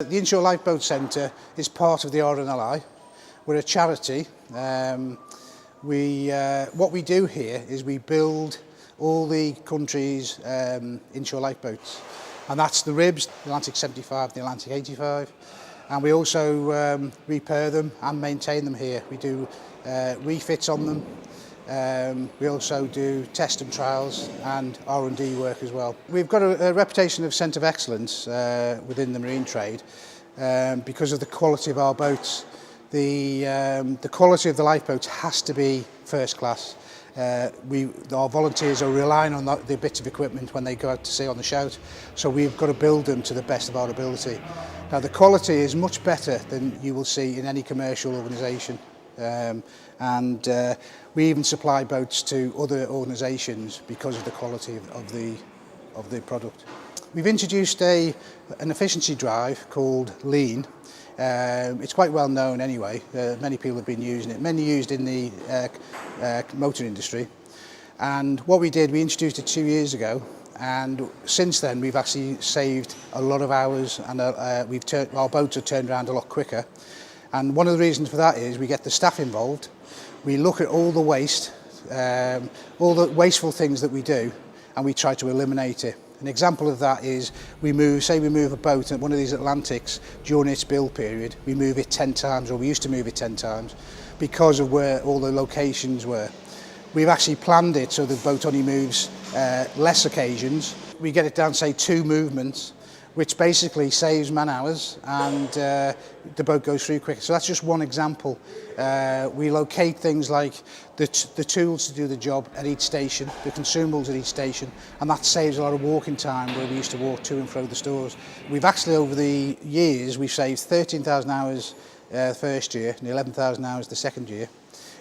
The Inshore Lifeboat Centre is part of the Rnli. We're a charity. What we do here is we build all the country's inshore lifeboats, and that's the ribs, the Atlantic 75, the Atlantic 85, and we also repair them and maintain them here. We do refits on them. We also do test and trials and R&D work as well. We've got a reputation of centre of excellence within the marine trade because of the quality of our boats. The quality of the lifeboats has to be first class. Our volunteers are relying on the bits of equipment when they go out to sea on the shout, so we've got to build them to the best of our ability. Now the quality is much better than you will see in any commercial organisation, and we even supply boats to other organisations because of the quality of the product. We've introduced an efficiency drive called Glyn. It's quite well known anyway. Many people have been using it, mainly used in the motor industry. And what we did, we introduced it 2 years ago, and since then we've actually saved a lot of hours, and our boats are turned around a lot quicker. And one of the reasons for that is we get the staff involved. We look at all the waste, all the wasteful things that we do, and we try to eliminate it. An example of that is we move a boat at one of these Atlantics during its build period. We move it 10 times, or we used to move it 10 times, because of where all the locations were. We've actually planned it so the boat only moves less occasions. We get it down, say, 2 movements, which basically saves man hours, and the boat goes through quicker. So that's just one example. We locate things like the tools to do the job at each station, the consumables at each station, and that saves a lot of walking time where we used to walk to and fro the stores. We've actually, over the years, we've saved 13,000 hours the first year and 11,000 hours the second year,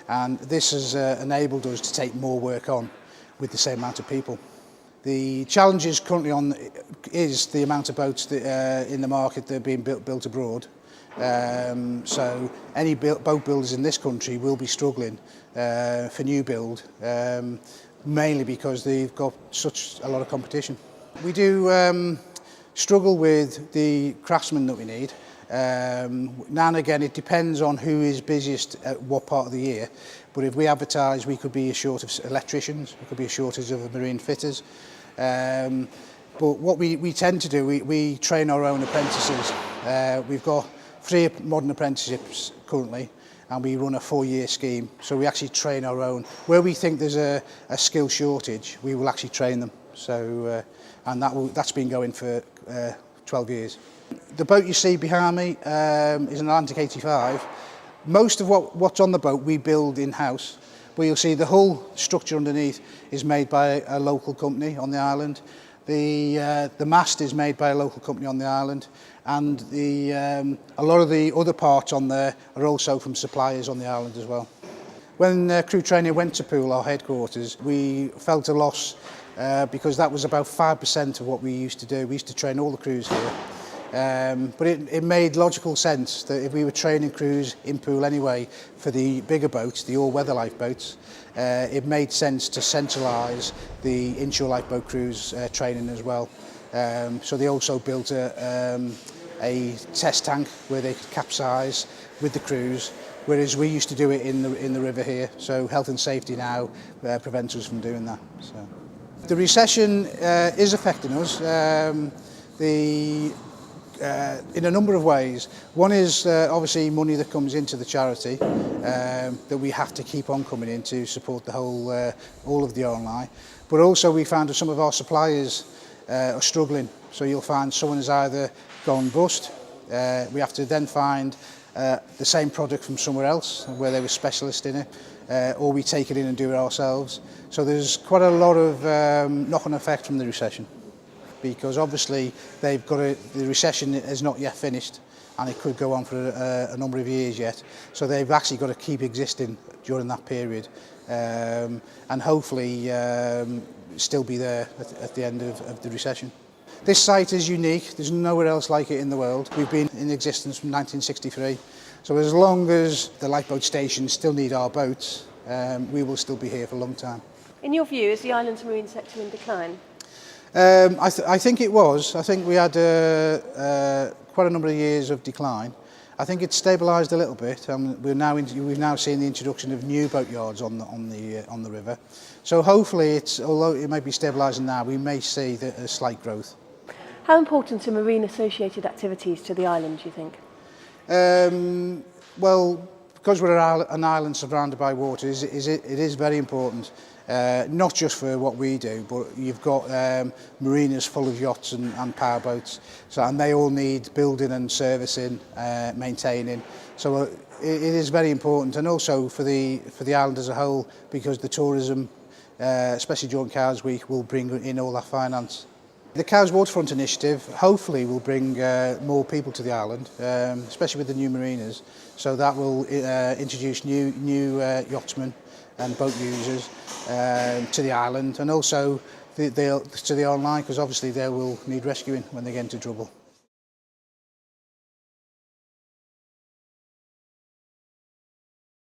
and this has enabled us to take more work on with the same amount of people. The challenges currently is the amount of boats that, in the market that are being built abroad. So any boat builders in this country will be struggling for new build, mainly because they've got such a lot of competition. We do struggle with the craftsmen that we need. Now and again, it depends on who is busiest at what part of the year. But if we advertise, we could be short of electricians, we could be a shortage of marine fitters. But what we tend to do, we train our own apprentices. We've got 3 modern apprenticeships currently, and we run a 4-year scheme. So we actually train our own. Where we think there's a skill shortage, we will actually train them. So, and that's been going for 12 years. The boat you see behind me is an Atlantic 85. Most of what's on the boat we build in-house. But you'll see the whole structure underneath is made by a local company on the island. The mast is made by a local company on the island, and a lot of the other parts on there are also from suppliers on the island as well. When Crew Training went to Poole, our headquarters, we felt a loss because that was about 5% of what we used to do. We used to train all the crews here. But it made logical sense that if we were training crews in Poole anyway for the bigger boats, the all-weather lifeboats, it made sense to centralise the inshore lifeboat crews training as well. So they also built a test tank where they could capsize with the crews, whereas we used to do it in the river here. So health and safety now prevents us from doing that. So the recession is affecting us. In a number of ways. One is obviously money that comes into the charity that we have to keep on coming in to support the whole, all of the Rnli. But also we found that some of our suppliers are struggling. So you'll find someone has either gone bust. We have to then find the same product from somewhere else where they were specialist in it, or we take it in and do it ourselves. So there's quite a lot of knock-on effect from the recession, because obviously the recession is not yet finished, and it could go on for a number of years yet. So they've actually got to keep existing during that period, and hopefully still be there at the end of the recession. This site is unique. There's nowhere else like it in the world. We've been in existence from 1963. So as long as the lifeboat stations still need our boats, we will still be here for a long time. In your view, is the island's marine sector in decline? I think it was. I think we had quite a number of years of decline. I think it's stabilised a little bit, and we've now seen the introduction of new boatyards on the river. So hopefully, although it might be stabilising now, we may see a slight growth. How important are marine-associated activities to the island, do you think? Well, because we're an island surrounded by water, it is very important. Not just for what we do, but you've got marinas full of yachts and powerboats, and they all need building and servicing, maintaining. So it is very important, and also for the island as a whole, because the tourism, especially during Cows Week, will bring in all that finance. The Cows Waterfront initiative hopefully will bring more people to the island, especially with the new marinas. So that will introduce new yachtsmen and boat users to the island, and also to the online, because obviously they will need rescuing when they get into trouble.